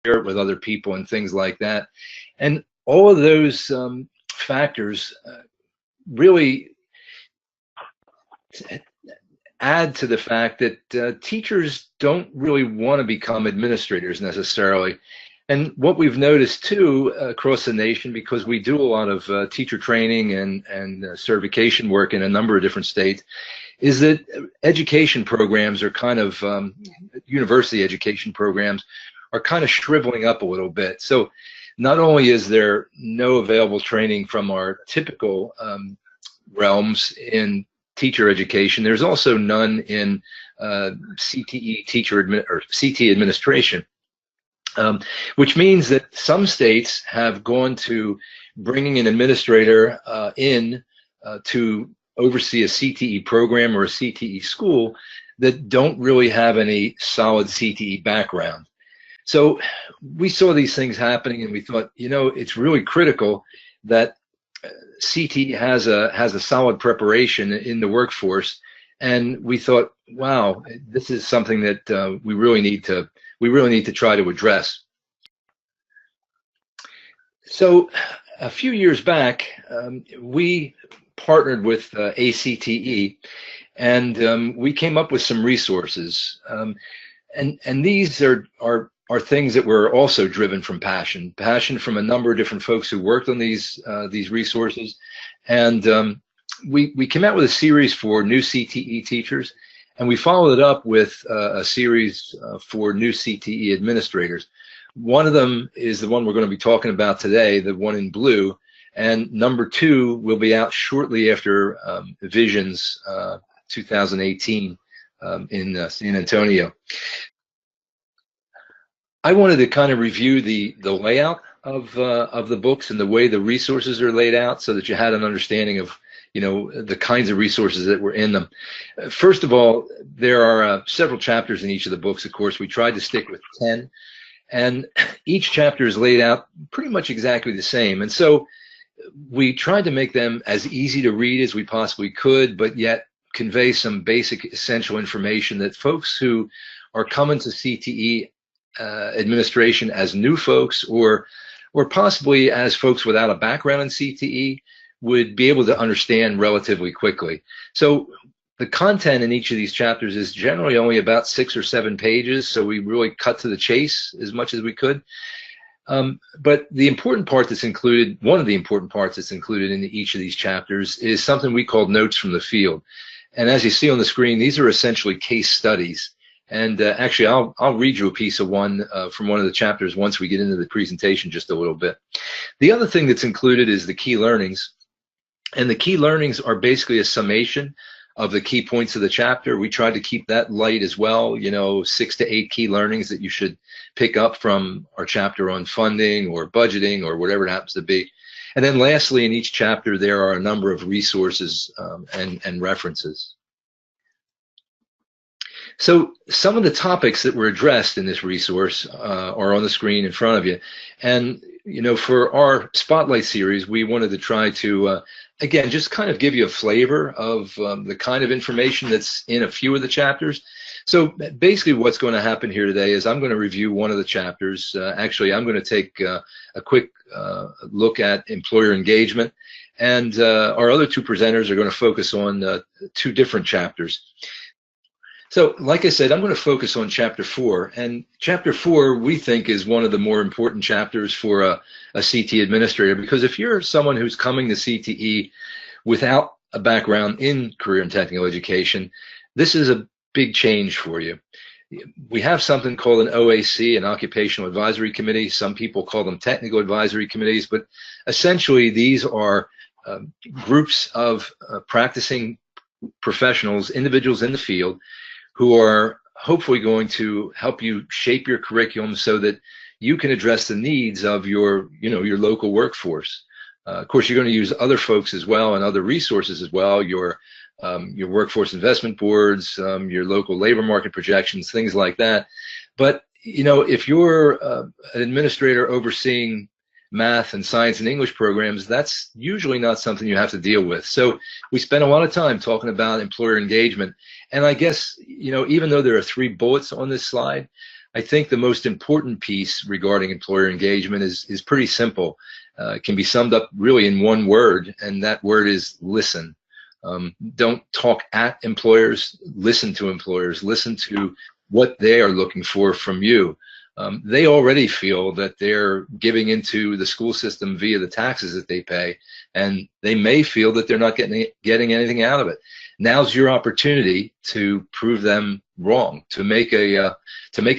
share it with other people and things like that. And all of those factors really add to the fact that teachers don't really want to become administrators necessarily. And what we've noticed too across the nation, because we do a lot of teacher training and certification work in a number of different states, is that education programs are kind of, university education programs are kind of shriveling up a little bit. So not only is there no available training from our typical realms in teacher education, there's also none in CTE CTE administration, which means that some states have gone to bringing an administrator in to oversee a CTE program or a CTE school that don't really have any solid CTE background. So we saw these things happening and we thought, you know, it's really critical that CTE has a solid preparation in the workforce. And we thought, wow, this is something that we really need to try to address. So a few years back, we partnered with ACTE, and we came up with some resources. And these are things that were also driven from passion from a number of different folks who worked on these resources. And we came out with a series for new CTE teachers, and we followed it up with a series for new CTE administrators. One of them is the one we're going to be talking about today, the one in blue, and number 2 will be out shortly after Visions 2018 in San Antonio. I wanted to kind of review the layout of the books and the way the resources are laid out so that you had an understanding of, you know, the kinds of resources that were in them. First of all, there are several chapters in each of the books. Of course, we tried to stick with 10, and each chapter is laid out pretty much exactly the same. And so we tried to make them as easy to read as we possibly could, but yet convey some basic essential information that folks who are coming to CTE administration as new folks or possibly as folks without a background in CTE would be able to understand relatively quickly. So the content in each of these chapters is generally only about 6 or 7 pages, so we really cut to the chase as much as we could. But the important part that's included, one of the important parts that's included in each of these chapters is something we call notes from the field. And as you see on the screen, these are essentially case studies. And actually, I'll read you a piece of one from one of the chapters once we get into the presentation just a little bit. The other thing that's included is the key learnings. And the key learnings are basically a summation of the key points of the chapter. We tried to keep that light as well, you know, 6 to 8 key learnings that you should pick up from our chapter on funding or budgeting or whatever it happens to be. And then lastly, in each chapter, there are a number of resources and references. So some of the topics that were addressed in this resource are on the screen in front of you. And, you know, for our Spotlight series, we wanted to try to, again, just kind of give you a flavor of the kind of information that's in a few of the chapters. So basically what's going to happen here today is I'm going to review one of the chapters. Actually, I'm going to take a quick look at employer engagement. And our other 2 presenters are going to focus on 2 different chapters. So, like I said, I'm going to focus on Chapter 4, and Chapter 4 we think is one of the more important chapters for a CTE administrator, because if you're someone who's coming to CTE without a background in career and technical education, this is a big change for you. We have something called an OAC, an Occupational Advisory Committee. Some people call them technical advisory committees, but essentially these are groups of practicing professionals, individuals in the field, who are hopefully going to help you shape your curriculum so that you can address the needs of your, you know, your local workforce. Of course, you're going to use other folks as well and other resources as well, your workforce investment boards, your local labor market projections, things like that. But, you know, if you're an administrator overseeing math and science and English programs, that's usually not something you have to deal with. So we spent a lot of time talking about employer engagement. And I guess, you know, even though there are 3 bullets on this slide, I think the most important piece regarding employer engagement is pretty simple. It can be summed up really in one word, and that word is listen. Don't talk at employers, listen to employers, listen to what they are looking for from you. They already feel that they're giving into the school system via the taxes that they pay, and they may feel that they're not getting anything out of it. Now's your opportunity to prove them wrong, to make a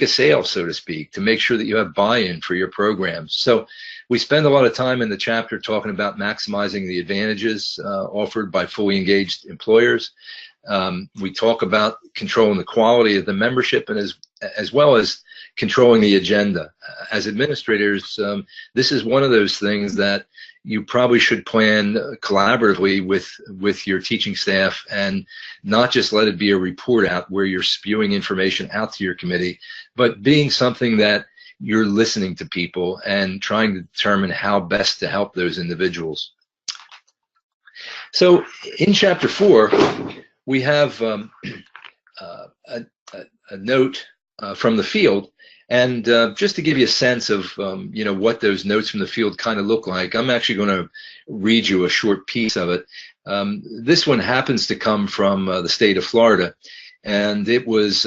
sale, so to speak, to make sure that you have buy-in for your programs. So we spend a lot of time in the chapter talking about maximizing the advantages offered by fully engaged employers. We talk about controlling the quality of the membership, and as well as controlling the agenda. As administrators, this is one of those things that you probably should plan collaboratively with your teaching staff, and not just let it be a report out where you're spewing information out to your committee, but being something that you're listening to people and trying to determine how best to help those individuals. So in chapter 4, we have a note from the field, and just to give you a sense of what those notes from the field kind of look like, I'm actually going to read you a short piece of it. This one happens to come from the state of Florida, and it was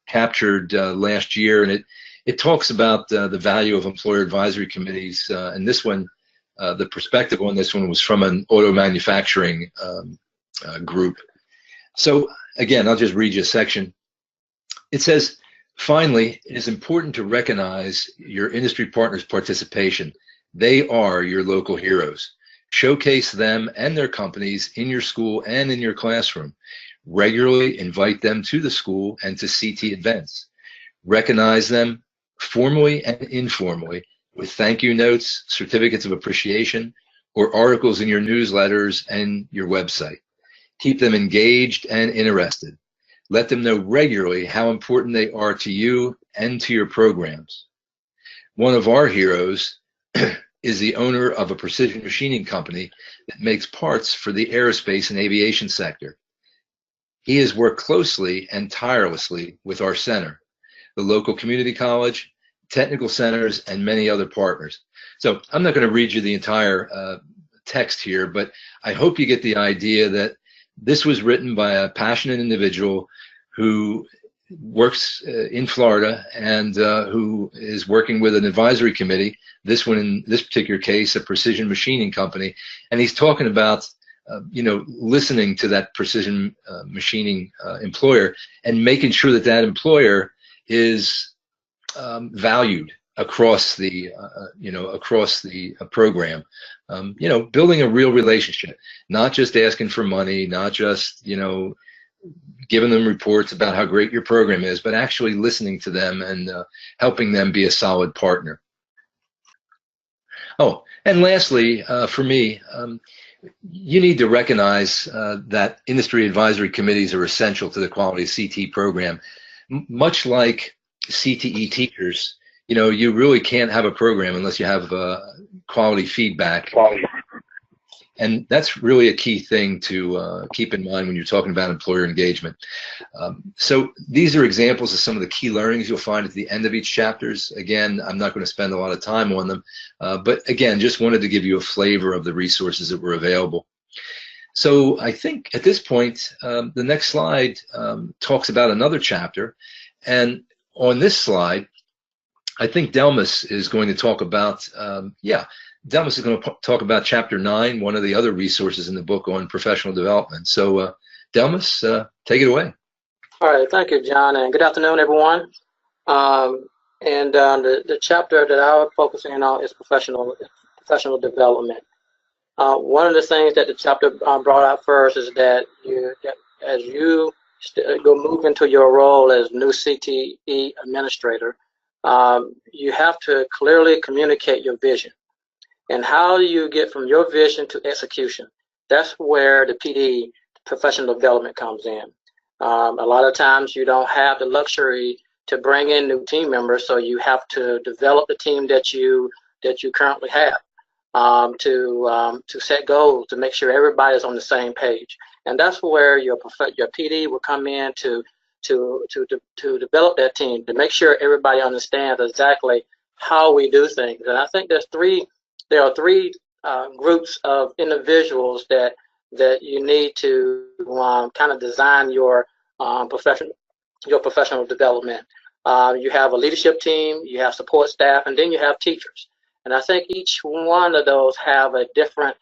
captured last year, and it talks about the value of employer advisory committees. And this one, the perspective on this one was from an auto manufacturing group. So again, I'll just read you a section. It says, finally, it is important to recognize your industry partners' participation. They are your local heroes. Showcase them and their companies in your school and in your classroom. Regularly invite them to the school and to CTE events. Recognize them formally and informally with thank you notes, certificates of appreciation, or articles in your newsletters and your website. Keep them engaged and interested. Let them know regularly how important they are to you and to your programs. One of our heroes is the owner of a precision machining company that makes parts for the aerospace and aviation sector. He has worked closely and tirelessly with our center, the local community college, technical centers, and many other partners. So I'm not going to read you the entire text here, but I hope you get the idea that this was written by a passionate individual who works in Florida and who is working with an advisory committee, this one in this particular case, a precision machining company, and he's talking about listening to that precision machining employer and making sure that that employer is valued across the program. Building a real relationship, not just asking for money, not just giving them reports about how great your program is, but actually listening to them and helping them be a solid partner. Oh, and lastly, for me, you need to recognize that industry advisory committees are essential to the quality of CTE program. Much like CTE teachers, you really can't have a program unless you have quality feedback. And that's really a key thing to keep in mind when you're talking about employer engagement. So these are examples of some of the key learnings you'll find at the end of each chapters. Again, I'm not going to spend a lot of time on them, but again, just wanted to give you a flavor of the resources that were available. So I think at this point, the next slide talks about another chapter. And on this slide, I think Delmas is going to talk about, Delmas is going to talk about Chapter 9, one of the other resources in the book on professional development. So, Delmas, take it away. All right, thank you, John, and good afternoon, everyone. The chapter that I'm focusing on is professional development. One of the things that the chapter brought out first is that as you move into your role as new CTE Administrator, you have to clearly communicate your vision. And how do you get from your vision to execution? That's where the PD, professional development, comes in. A lot of times you don't have the luxury to bring in new team members, so you have to develop the team that you currently have, to set goals, to make sure everybody's on the same page. And that's where your PD will come in to to develop that team, to make sure everybody understands exactly how we do things. And I think there are three groups of individuals that you need to kind of design your professional development. You have a leadership team, you have support staff, and then you have teachers. And I think each one of those have a different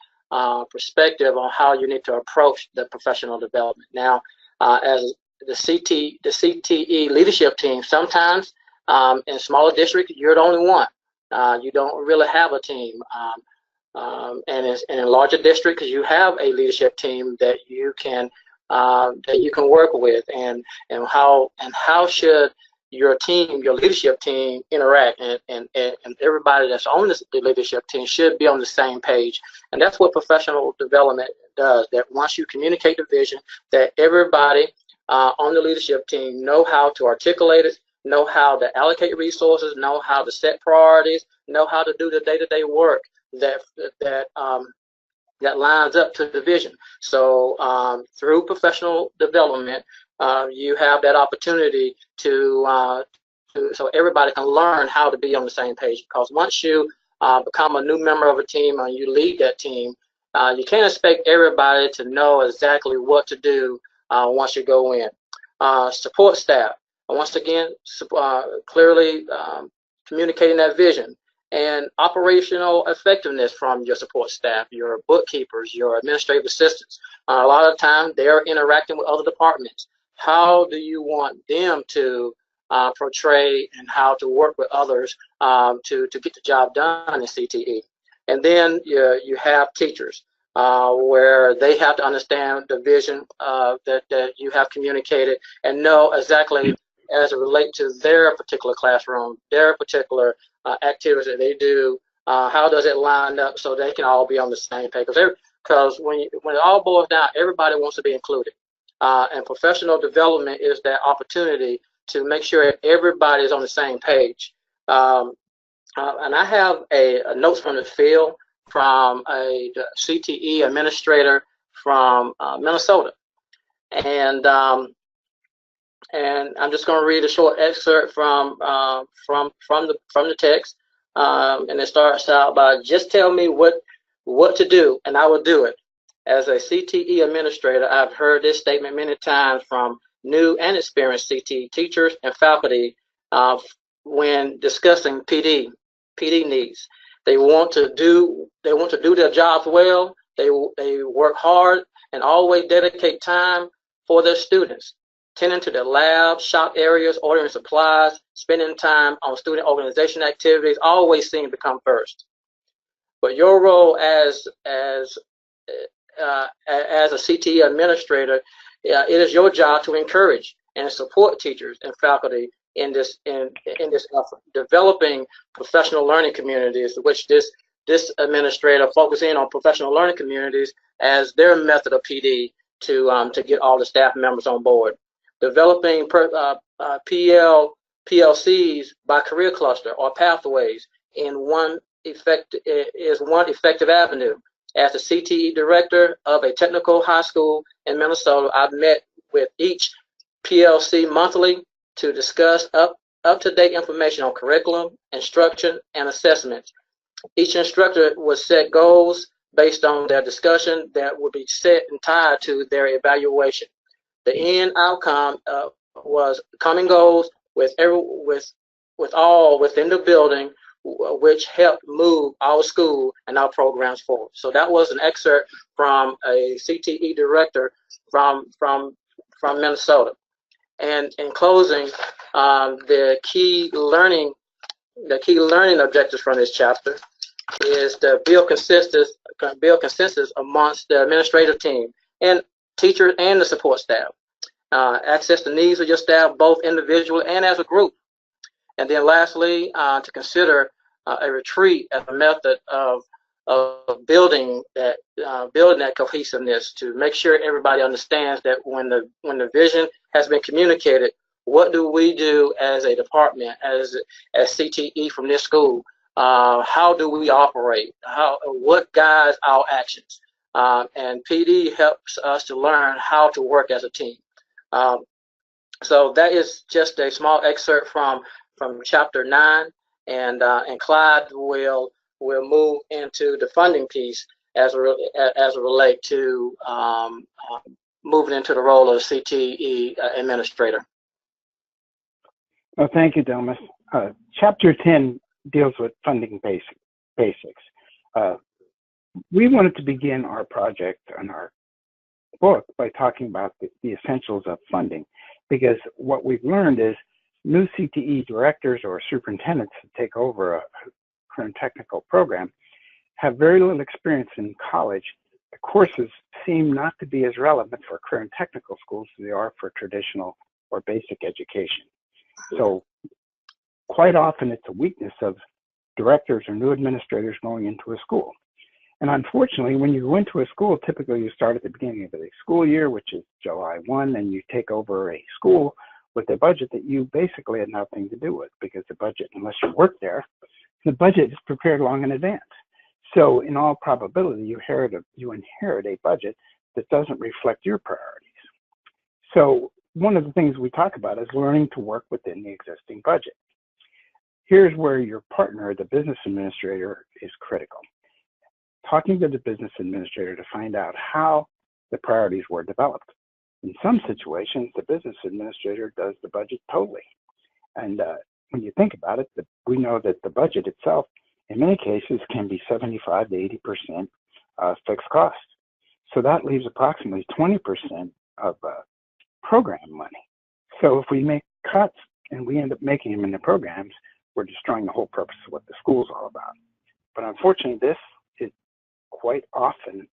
perspective on how you need to approach the professional development. Now, as the CTE leadership team, sometimes in smaller districts, you're the only one. You don't really have a team. And in larger districts, you have a leadership team that you can work with, and how should your team, your leadership team, interact, and everybody that's on the leadership team should be on the same page. And that's what professional development does. That once you communicate the vision, that everybody on the leadership team know how to articulate it, know how to allocate resources, know how to set priorities, know how to do the day-to-day work that lines up to the vision. So through professional development, you have that opportunity to so everybody can learn how to be on the same page. Because once you become a new member of a team and you lead that team, you can't expect everybody to know exactly what to do once you go in. Support staff, once again, clearly communicating that vision. And operational effectiveness from your support staff, your bookkeepers, your administrative assistants. A lot of times they're interacting with other departments. How do you want them to portray and how to work with others to get the job done in CTE? And then you have teachers where they have to understand the vision that you have communicated and know exactly as it relates to their particular classroom, their particular activities that they do, how does it line up so they can all be on the same page? Because when it all boils down, everybody wants to be included. And professional development is that opportunity to make sure everybody is on the same page. And I have a notes from the field from a CTE administrator from Minnesota. And I'm just going to read a short excerpt from the text, and it starts out by, "Just tell me what to do, and I will do it." As a CTE administrator, I've heard this statement many times from new and experienced CTE teachers and faculty when discussing PD needs. They want to do their jobs well. They work hard and always dedicate time for their students, tending to their labs, shop areas, ordering supplies, spending time on student organization activities, always seem to come first. But your role as a CTE administrator, it is your job to encourage and support teachers and faculty in this effort, developing professional learning communities, which this administrator focusing on professional learning communities as their method of PD to get all the staff members on board. Developing PLCs by career cluster or pathways is one effective avenue. As the CTE director of a technical high school in Minnesota, I've met with each PLC monthly to discuss up-to-date information on curriculum, instruction, and assessments. Each instructor would set goals based on their discussion that would be set and tied to their evaluation. The end outcome was common goals with all within the building, which helped move our school and our programs forward. So that was an excerpt from a CTE director from Minnesota. And in closing, the key learning objectives from this chapter is to build consensus amongst the administrative team and teachers and the support staff. Access the needs of your staff, both individually and as a group. And then lastly, to consider a retreat as a method of building that cohesiveness, to make sure everybody understands that when the vision has been communicated, what do we do as a department, as CTE from this school? How do we operate? What guides our actions? And PD helps us to learn how to work as a team. So that is just a small excerpt from chapter 9, and Clyde will move into the funding piece as it relate to moving into the role of CTE administrator. Well, thank you, Delmas. Chapter 10 deals with funding basics. We wanted to begin our project and our book by talking about the essentials of funding, because what we've learned is new CTE directors or superintendents that take over a current technical program have very little experience in college. The courses seem not to be as relevant for current technical schools as they are for traditional or basic education. So quite often it's a weakness of directors or new administrators going into a school. And unfortunately, when you go into a school, typically you start at the beginning of the school year, which is July 1, and you take over a school with a budget that you basically had nothing to do with, because the budget, unless you work there, the budget is prepared long in advance. So in all probability, you inherit a budget that doesn't reflect your priorities. So one of the things we talk about is learning to work within the existing budget. Here's where your partner, the business administrator, is critical. Talking to the business administrator to find out how the priorities were developed. In some situations, the business administrator does the budget totally. And when you think about it, we know that the budget itself, in many cases, can be 75 to 80% fixed cost. So that leaves approximately 20% of program money. So if we make cuts and we end up making them in the programs, we're destroying the whole purpose of what the school's all about. But unfortunately, this is quite often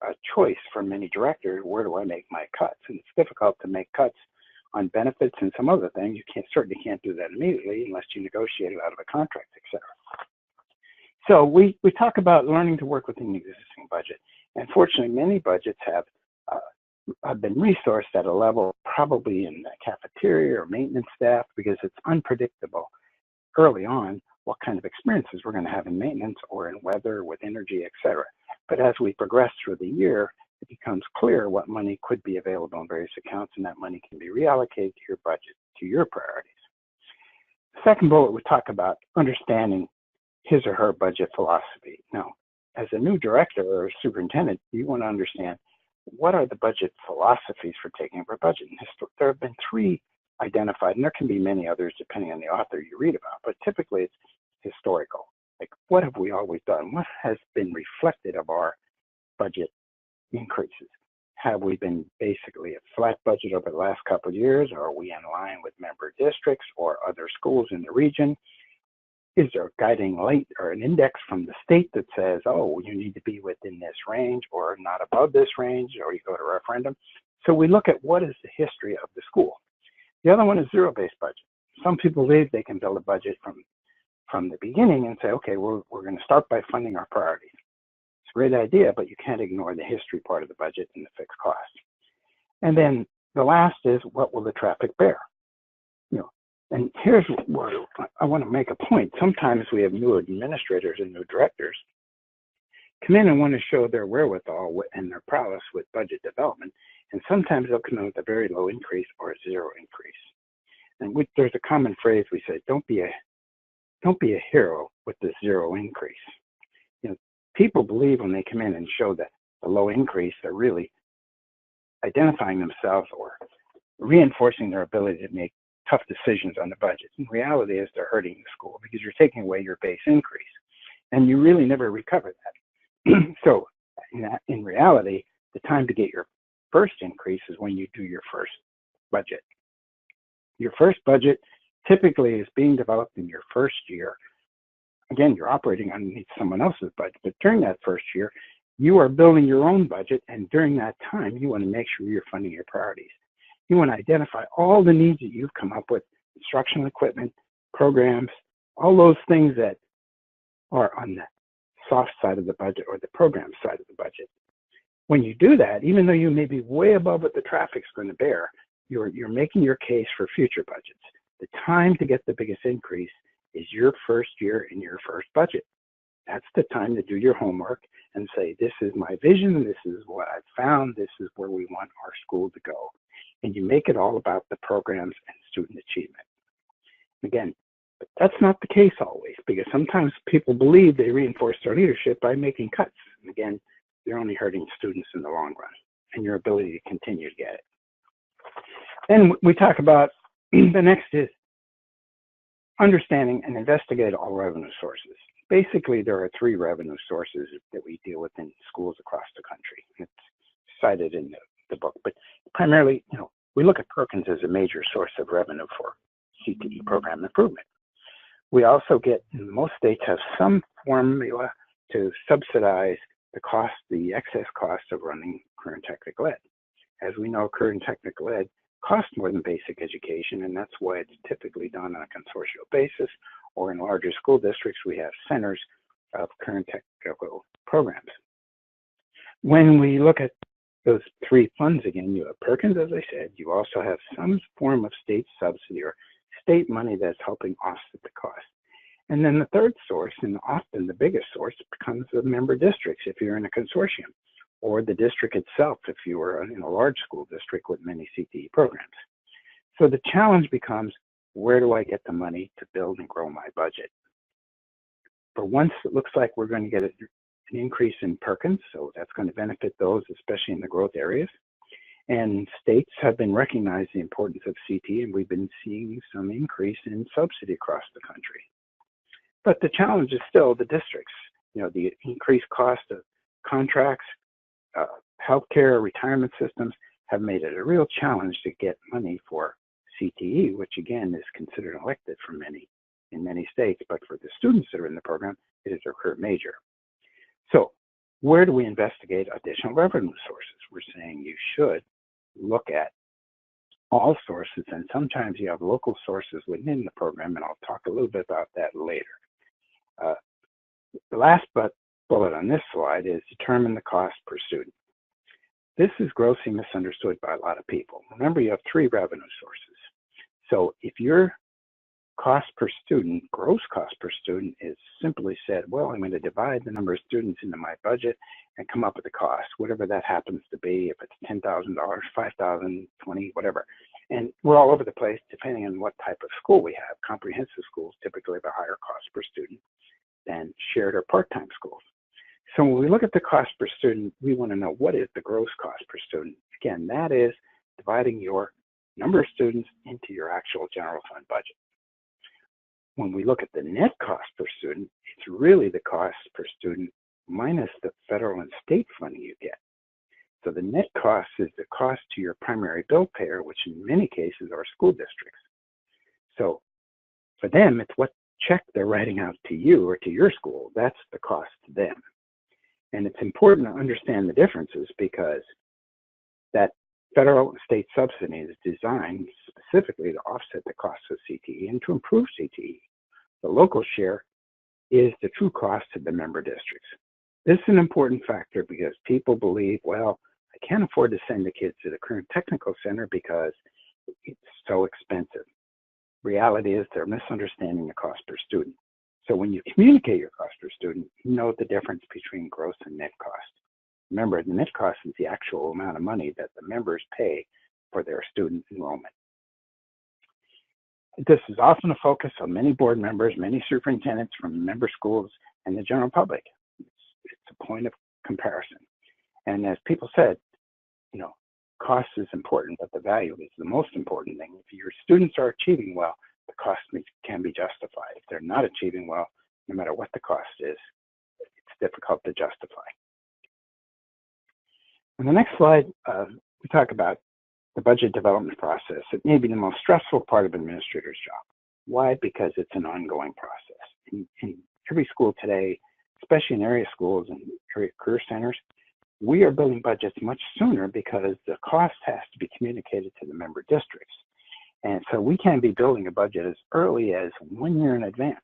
a choice for many directors. Where do I make my cuts? And it's difficult to make cuts on benefits and some other things. You certainly can't do that immediately unless you negotiate it out of a contract, etc. So we talk about learning to work within the existing budget. And fortunately, many budgets have been resourced at a level probably in the cafeteria or maintenance staff, because it's unpredictable early on what kind of experiences we're going to have in maintenance or in weather, with energy, etc. But as we progress through the year, it becomes clear what money could be available in various accounts, and that money can be reallocated to your budget, to your priorities. Second bullet, we talk about understanding his or her budget philosophy. Now, as a new director or superintendent, you want to understand what are the budget philosophies for taking over a budget. And there have been 3 identified, and there can be many others depending on the author you read about, but typically it's historical. Like, what have we always done? What has been reflected of our budget increases? Have we been basically a flat budget over the last couple of years? Or are we in line with member districts or other schools in the region? Is there a guiding light or an index from the state that says, oh, you need to be within this range or not above this range, or you go to referendum? So we look at what is the history of the school. The other one is zero-based budget. Some people believe they can build a budget from the beginning and say, okay, we're going to start by funding our priorities. It's a great idea, but you can't ignore the history part of the budget and the fixed cost. And then the last is, what will the traffic bear? And here's where I want to make a point. Sometimes we have new administrators and new directors come in and want to show their wherewithal and their prowess with budget development. And sometimes they'll come in with a very low increase or a zero increase. And there's a common phrase we say, don't be a hero with the zero increase. People believe when they come in and show that the low increase, they're really identifying themselves or reinforcing their ability to make tough decisions on the budget. In reality is they're hurting the school, because you're taking away your base increase and you really never recover that. So in reality, the time to get your first increase is when you do your first budget. Your first budget typically is being developed in your first year. Again, you're operating underneath someone else's budget, but during that first year, you are building your own budget, and during that time, you want to make sure you're funding your priorities. You want to identify all the needs that you've come up with, instructional equipment, programs, all those things that are on the soft side of the budget or the program side of the budget. When you do that, even though you may be way above what the traffic's going to bear, you're making your case for future budgets. The time to get the biggest increase is your first year in your first budget. That's the time to do your homework and say, this is my vision, this is what I've found, this is where we want our school to go. and you make it all about the programs and student achievement. Again, but that's not the case always, because sometimes people believe they reinforce their leadership by making cuts. And again, you're only hurting students in the long run and your ability to continue to get it. Then we talk about the next is understanding and investigate all revenue sources. Basically, there are 3 revenue sources that we deal with in schools across the country. It's cited in the book, but primarily, we look at Perkins as a major source of revenue for CTE program improvement. We also get, most states have some formula to subsidize the cost, the excess cost of running career and technical ed. As we know, career and technical ed costs more than basic education, and that's why it's typically done on a consortial basis, or in larger school districts, we have centers of career and technical programs. When we look at those 3 funds again, you have Perkins, as I said, you also have some form of state subsidy or state money that's helping offset the cost. And then the third source, and often the biggest source, becomes the member districts if you're in a consortium, or the district itself if you were in a large school district with many CTE programs. So the challenge becomes, where do I get the money to build and grow my budget? For once, it looks like we're going to get an increase in Perkins, so that's going to benefit those, especially in the growth areas. And states have been recognizing the importance of CTE, and we've been seeing some increase in subsidy across the country. But the challenge is still the districts. The increased cost of contracts, healthcare, retirement systems have made it a real challenge to get money for CTE, which again is considered elective for many in many states, but for the students that are in the program, it is a career major. So where do we investigate additional revenue sources? We're saying you should look at all sources, and sometimes you have local sources within the program, and I'll talk a little bit about that later. The last bullet on this slide is determine the cost per student. This is grossly misunderstood by a lot of people. Remember, you have 3 revenue sources. So if your cost per student, gross cost per student, is simply said, well, I'm going to divide the number of students into my budget and come up with the cost, whatever that happens to be, if it's $10,000, $5,000, $20,000, whatever. And we're all over the place depending on what type of school we have. Comprehensive schools typically have a higher cost per student than shared or part-time schools. So when we look at the cost per student, we want to know, what is the gross cost per student? Again, that is dividing your number of students into your actual general fund budget. When we look at the net cost per student, it's really the cost per student minus the federal and state funding you get. So the net cost is the cost to your primary bill payer, which in many cases are school districts. So for them, it's what check they're writing out to you or to your school. That's the cost to them. And it's important to understand the differences, because that federal and state subsidy is designed specifically to offset the cost of CTE and to improve CTE. The local share is the true cost to the member districts. This is an important factor because people believe, well, I can't afford to send the kids to the current technical center because it's so expensive. Reality is they're misunderstanding the cost per student. So when you communicate your cost per student, you know the difference between gross and net cost. Remember, the net cost is the actual amount of money that the members pay for their student enrollment. This is often a focus of many board members, many superintendents from member schools, and the general public. It's a point of comparison. And as people said, cost is important, but the value is the most important thing. If your students are achieving well, the cost can be justified. If they're not achieving well, no matter what the cost is, it's difficult to justify. On the next slide, we talk about the budget development process. It may be the most stressful part of an administrator's job. Why? Because it's an ongoing process. In every school today, especially in area schools and area career centers, we are building budgets much sooner because the cost has to be communicated to the member districts. And so we can be building a budget as early as 1 year in advance.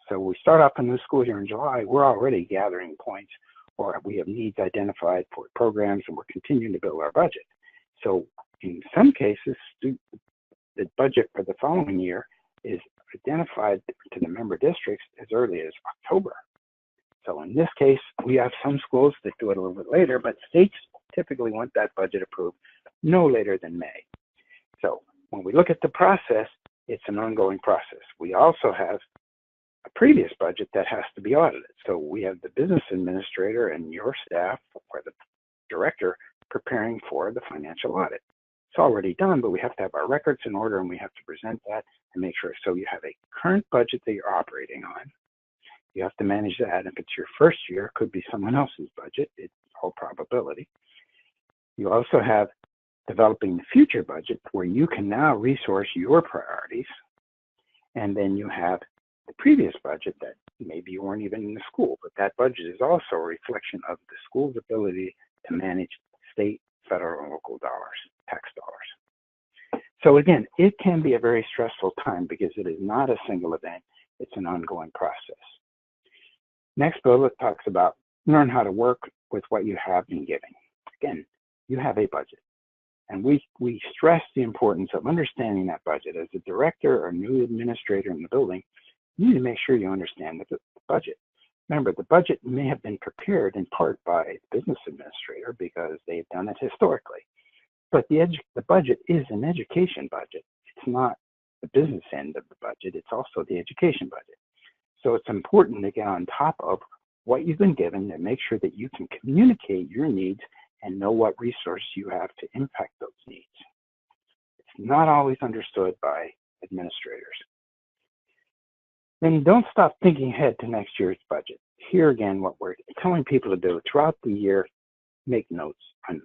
So we start off a new school year in July, we're already gathering points, or we have needs identified for programs, and we're continuing to build our budget. So in some cases, the budget for the following year is identified to the member districts as early as October. So in this case, we have some schools that do it a little bit later, but states typically want that budget approved no later than May. So when we look at the process, it's an ongoing process. We also have a previous budget that has to be audited. So we have the business administrator and your staff or the director preparing for the financial audit. It's already done, but we have to have our records in order and we have to present that and make sure. So you have a current budget that you're operating on. You have to manage that. If it's your first year, it could be someone else's budget. It's all probability. You also have developing the future budget where you can now resource your priorities. And then you have the previous budget that maybe you weren't even in the school, but that budget is also a reflection of the school's ability to manage state, federal, and local dollars, tax dollars. So again, it can be a very stressful time because it is not a single event, it's an ongoing process. Next bullet talks about learn how to work with what you have been giving. Again, you have a budget. And we stress the importance of understanding that budget. As a director or new administrator in the building, you need to make sure you understand the budget. Remember, the budget may have been prepared in part by the business administrator because they've done it historically. But the budget is an education budget. It's not the business end of the budget. It's also the education budget. So it's important to get on top of what you've been given and make sure that you can communicate your needs and know what resources you have to impact those needs. It's not always understood by administrators. Then don't stop thinking ahead to next year's budget. Here again, what we're telling people to do throughout the year, make notes on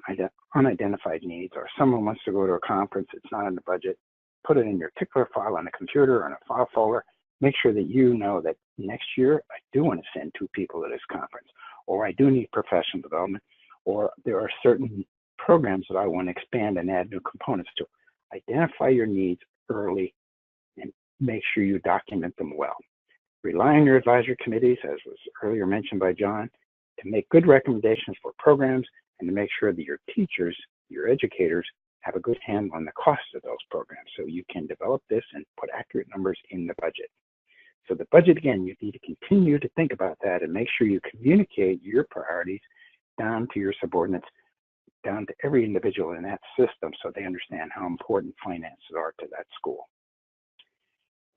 unidentified needs, or someone wants to go to a conference, it's not in the budget, put it in your tickler file on a computer or in a file folder. Make sure that you know that next year I do want to send 2 people to this conference, or I do need professional development, or there are certain programs that I want to expand and add new components to. Identify your needs early and make sure you document them well. Rely on your advisory committees, as was earlier mentioned by John, to make good recommendations for programs and to make sure that your teachers, your educators, have a good handle on the cost of those programs so you can develop this and put accurate numbers in the budget. So the budget, again, you need to continue to think about that and make sure you communicate your priorities down to your subordinates, down to every individual in that system so they understand how important finances are to that school.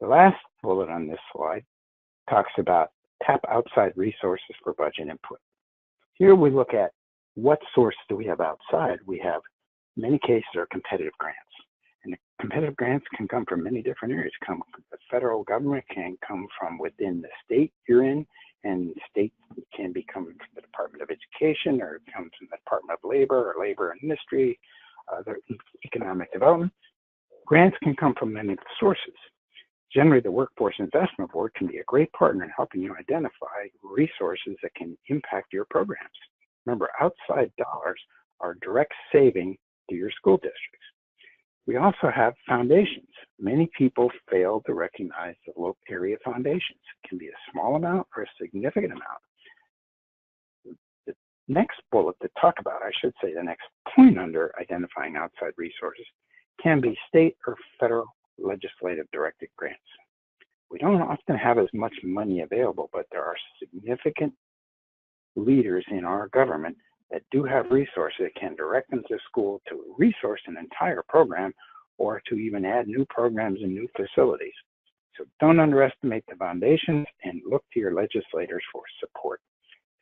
The last bullet on this slide talks about tap outside resources for budget input. Here we look at what source do we have outside. We have, in many cases, are competitive grants. And the competitive grants can come from many different areas. The federal government can come from within the state you're in, and the state can come from the Department of Education, or it comes from the Department of Labor or Labor and Industry, Economic Development. Grants can come from many sources. Generally, the Workforce Investment Board can be a great partner in helping you identify resources that can impact your programs. Remember, outside dollars are direct saving to your school districts. We also have foundations. Many people fail to recognize the local area foundations. It can be a small amount or a significant amount. The next bullet to talk about, I should say the next point under identifying outside resources, can be state or federal legislative directed grants. We don't often have as much money available, but there are significant leaders in our government that do have resources that can direct them to school to resource an entire program or to even add new programs and new facilities. So don't underestimate the foundations and look to your legislators for support.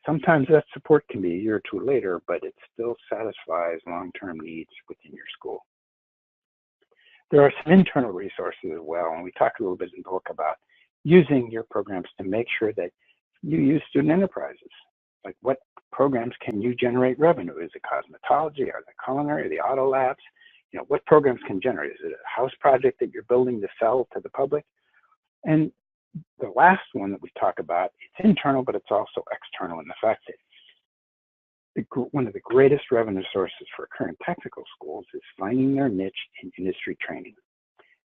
Sometimes that support can be a year or 2 later, but it still satisfies long-term needs within your school. There are some internal resources as well, and we talk a little bit in the book about using your programs to make sure that you use student enterprises. Like, what programs can you generate revenue? Is it cosmetology, or the culinary, or the auto labs? You know, what programs can generate? Is it a house project that you're building to sell to the public? And the last one that we talk about, it's internal, but it's also external in the fact that one of the greatest revenue sources for current technical schools is finding their niche in industry training.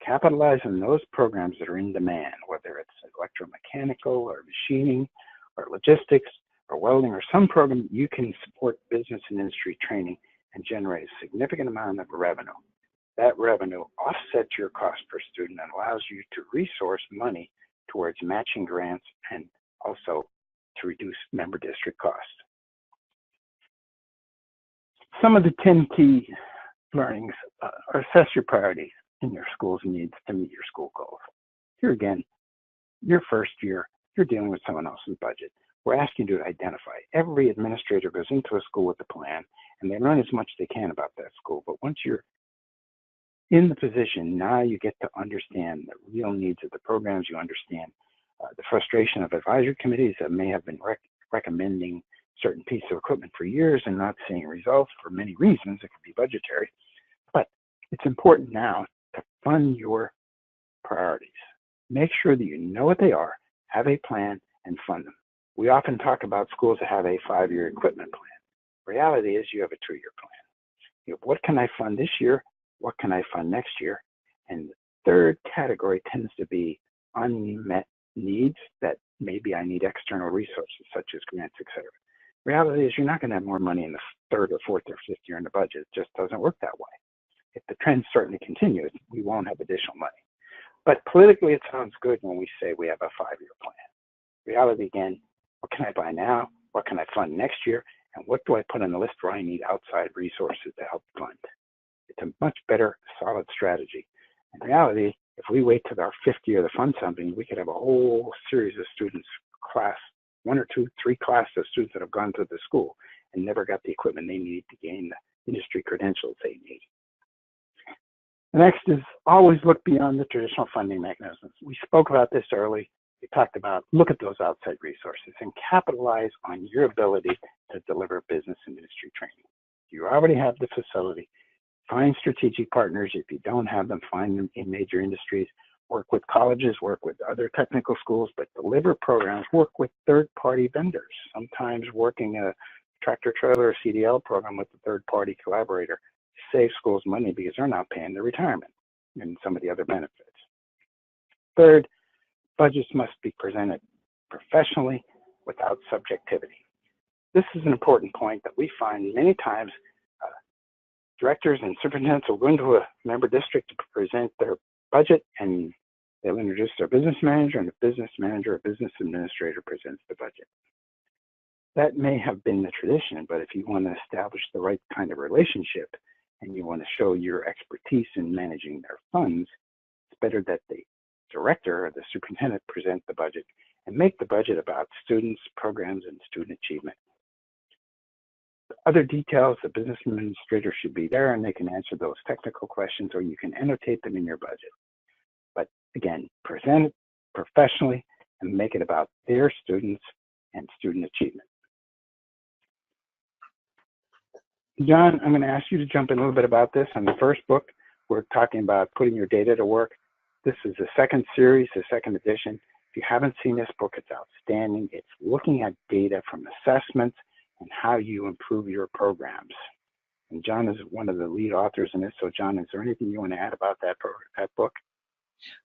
Capitalize on those programs that are in demand, whether it's electromechanical or machining or logistics or welding or some program you can support business and industry training and generate a significant amount of revenue. That revenue offsets your cost per student and allows you to resource money towards matching grants and also to reduce member district costs. Some of the 10 key learnings, or assess your priorities in your school's needs to meet your school goals. Here again, your first year, you're dealing with someone else's budget. We're asking you to identify. Every administrator goes into a school with a plan, and they learn as much as they can about that school. But once you're in the position, now you get to understand the real needs of the programs. You understand the frustration of advisory committees that may have been recommending certain pieces of equipment for years and not seeing results for many reasons. It could be budgetary, but it's important now to fund your priorities. Make sure that you know what they are, have a plan, and fund them. We often talk about schools that have a 5-year equipment plan. Reality is you have a 2-year plan. What can I fund this year? What can I fund next year? And the third category tends to be unmet needs that maybe I need external resources such as grants, etc. Reality is you're not going to have more money in the 3rd or 4th or 5th year in the budget. It just doesn't work that way. If the trend certainly continues, we won't have additional money. But politically, it sounds good when we say we have a 5-year plan. Reality again, what can I buy now? What can I fund next year? And what do I put on the list where I need outside resources to help fund? It's a much better, solid strategy. In reality, if we wait till our 5th year to fund something, we could have a whole series of students, class, 1 or 2, 3 classes of students that have gone to the school and never got the equipment they need to gain the industry credentials they need. The next is always look beyond the traditional funding mechanisms. We spoke about this early. We talked about look at those outside resources and capitalize on your ability to deliver business and industry training. You already have the facility. Find strategic partners. If you don't have them, find them in major industries. Work with colleges, work with other technical schools, but deliver programs. Work with third-party vendors. Sometimes working a tractor trailer or CDL program with a third-party collaborator saves schools money because they're not paying their retirement and some of the other benefits. Third, budgets must be presented professionally without subjectivity. This is an important point that we find many times directors and superintendents will go into a member district to present their budget and they'll introduce their business manager, and the business manager or business administrator presents the budget. That may have been the tradition, but if you want to establish the right kind of relationship and you want to show your expertise in managing their funds, it's better that the director or the superintendent present the budget and make the budget about students, programs, and student achievement. The other details, the business administrator should be there and they can answer those technical questions, or you can annotate them in your budget. But again, present it professionally and make it about their students and student achievement. John, I'm going to ask you to jump in a little bit about this. On the first book, we're talking about putting your data to work. This is the second series, the second edition. If you haven't seen this book, it's outstanding. It's looking at data from assessments and how you improve your programs. And John is one of the lead authors in this. So John, is there anything you want to add about that book?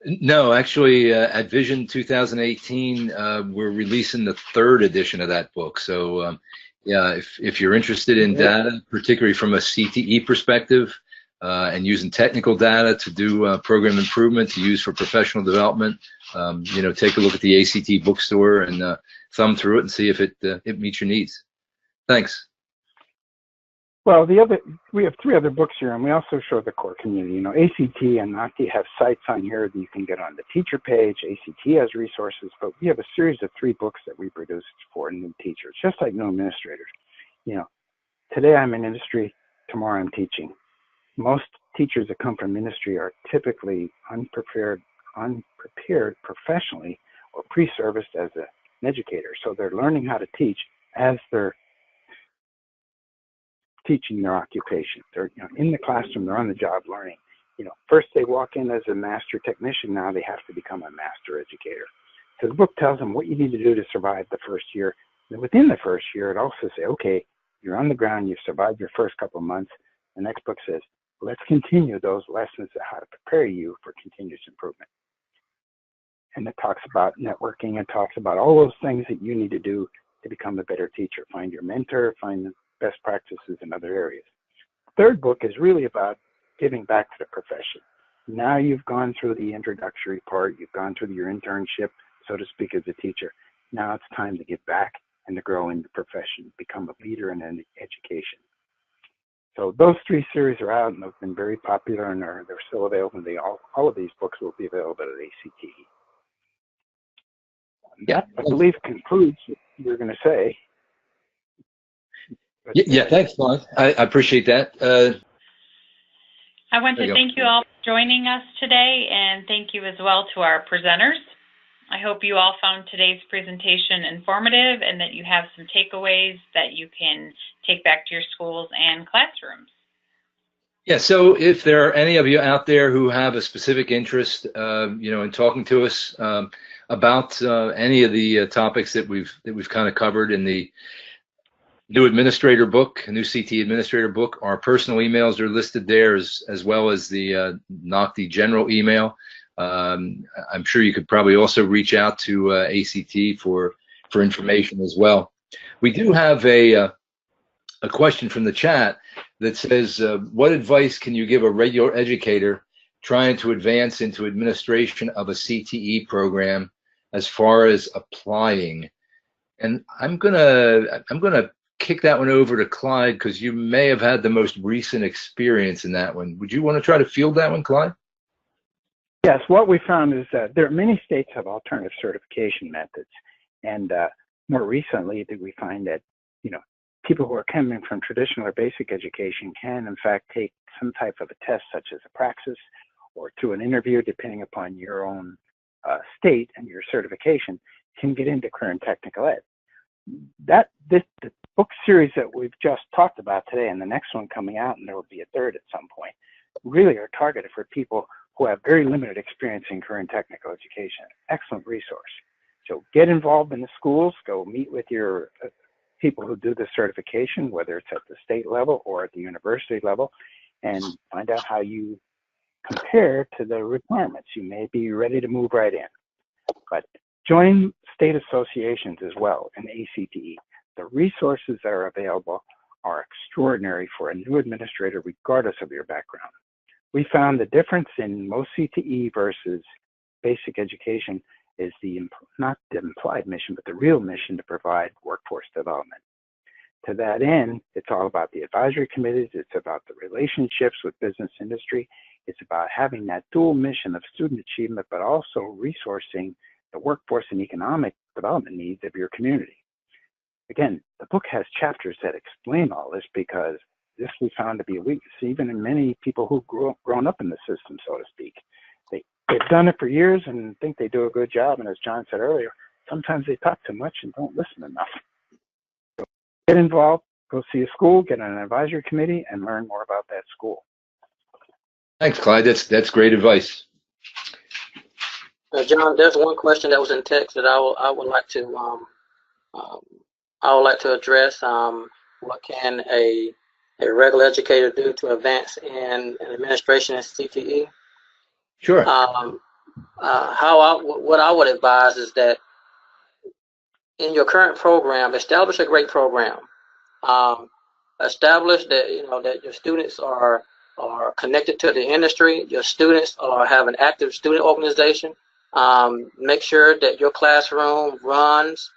No, actually, at Vision 2018, we're releasing the 3rd edition of that book. So yeah, if you're interested in data, particularly from a CTE perspective, and using technical data to do program improvement to use for professional development, take a look at the ACT bookstore and thumb through it and see if it meets your needs. Thanks. Well, we have 3 other books here, and we also show the core community. ACT and NACTI have sites on here that you can get on the teacher page. ACT has resources, but we have a series of 3 books that we produced for new teachers, just like new administrators. Today I'm in industry, tomorrow I'm teaching. Most teachers that come from industry are typically unprepared professionally or pre-serviced as an educator. So they're learning how to teach as they're teaching their occupation. They're in the classroom, they're on the job learning. First they walk in as a master technician, now they have to become a master educator. So the book tells them what you need to do to survive the first year. And within the first year, it also says, okay, you're on the ground, you've survived your first couple of months. The next book says, let's continue those lessons of how to prepare you for continuous improvement. And it talks about networking, it talks about all those things that you need to do to become a better teacher. Find your mentor, find the best practices in other areas. The 3rd book is really about giving back to the profession. Now you've gone through the introductory part, you've gone through your internship, so to speak, as a teacher. Now it's time to give back and to grow in the profession, become a leader in education. So those 3 series are out and they've been very popular, and they're still available. All of these books will be available at ACTE. Yeah, that, I believe, concludes what you're going to say. But, yeah, thanks, Lon. I appreciate that. I want to thank you all for joining us today, and thank you as well to our presenters. I hope you all found today's presentation informative and that you have some takeaways that you can take back to your schools and classrooms. Yeah, so if there are any of you out there who have a specific interest, in talking to us about any of the topics that we've kind of covered in the new administrator book, new CTE Administrator book, our personal emails are listed there as well as the NOCTI general email. I'm sure you could probably also reach out to ACT for information as well. We do have a question from the chat that says, what advice can you give a regular educator trying to advance into administration of a CTE program as far as applying? And I'm gonna kick that one over to Clyde, because you may have had the most recent experience in that one. Would you want to try to field that one, Clyde? Yes, what we found is that there are many states have alternative certification methods, and more recently did we find that people who are coming from traditional or basic education can in fact take some type of a test, such as a praxis or through an interview, depending upon your own state and your certification, can get into career and technical ed. The book series that we've just talked about today, and the next one coming out, and there will be a third at some point, really are targeted for people who have very limited experience in career and technical education. Excellent resource. So get involved in the schools, go meet with your people who do the certification, whether it's at the state level or at the university level, and find out how you compare to the requirements. You may be ready to move right in. But join state associations as well in ACTE. The resources that are available are extraordinary for a new administrator, regardless of your background. We found the difference in most CTE versus basic education is not the implied mission, but the real mission to provide workforce development. To that end, it's all about the advisory committees, it's about the relationships with business industry, it's about having that dual mission of student achievement, but also resourcing the workforce and economic development needs of your community. Again, the book has chapters that explain all this, because this we found to be a weakness, even in many people who've grown up in the system, so to speak. They've done it for years and think they do a good job, and as John said earlier, sometimes they talk too much and don't listen enough. So get involved, go see a school, get on an advisory committee, and learn more about that school. Thanks, Clyde. That's great advice. John, there's one question that was in text that I would like to address. What can a regular educator do to advance in administration in CTE? Sure. What I would advise is that in your current program, establish a great program. Establish that that your students are connected to the industry. Your students have an active student organization. Make sure that your classroom runs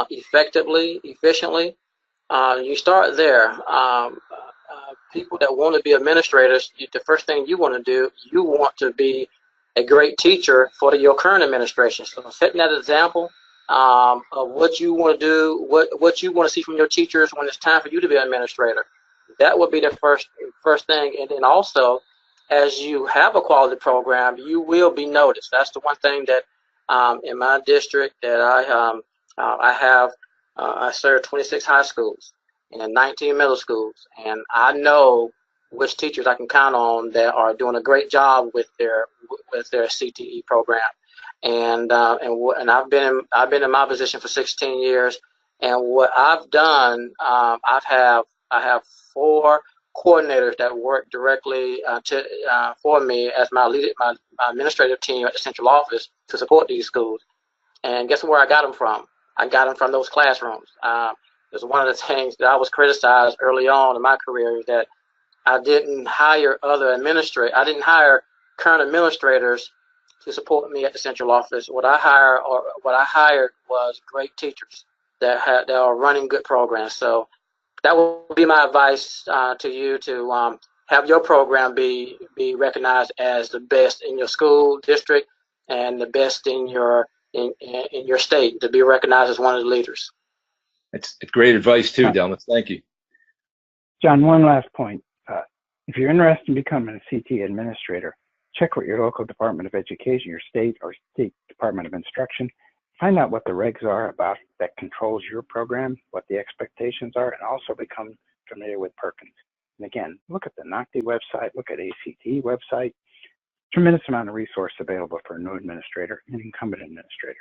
effectively, efficiently. You start there. People that want to be administrators, the first thing you want to do, you want to be a great teacher for your current administration. So setting that example of what you want to do, what you want to see from your teachers when it's time for you to be an administrator. That would be the first thing. And then also, as you have a quality program, you will be noticed. That's the one thing that in my district that I serve 26 high schools and 19 middle schools, and I know which teachers I can count on that are doing a great job with their CTE program. And I've been in my position for 16 years, and what I've done, I have 4 coordinators that work directly for me as my administrative team at the central office to support these schools. And guess where I got them from? I got them from those classrooms. It's one of the things that I was criticized early on in my career, is that I didn't hire I didn't hire current administrators to support me at the central office. What I hired was great teachers that are running good programs. So that would be my advice to you, to have your program be recognized as the best in your school district and the best in your state, to be recognized as one of the leaders. It's great advice too, Delmas. Thank you. John, one last point. If you're interested in becoming a CTE administrator, check with your local Department of Education, your state or state Department of Instruction. Find out what the regs are about that controls your program, what the expectations are, and also become familiar with Perkins. And again, look at the NOCTI website, look at ACTE website. Tremendous amount of resource available for a new administrator and incumbent administrators.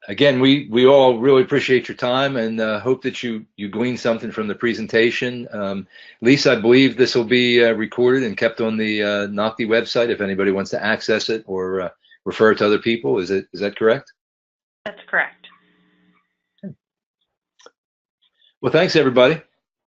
Again, we all really appreciate your time and hope that you glean something from the presentation. Lisa, I believe this will be recorded and kept on the NOCTI website if anybody wants to access it or refer it to other people. Is that correct? That's correct. Well, thanks everybody.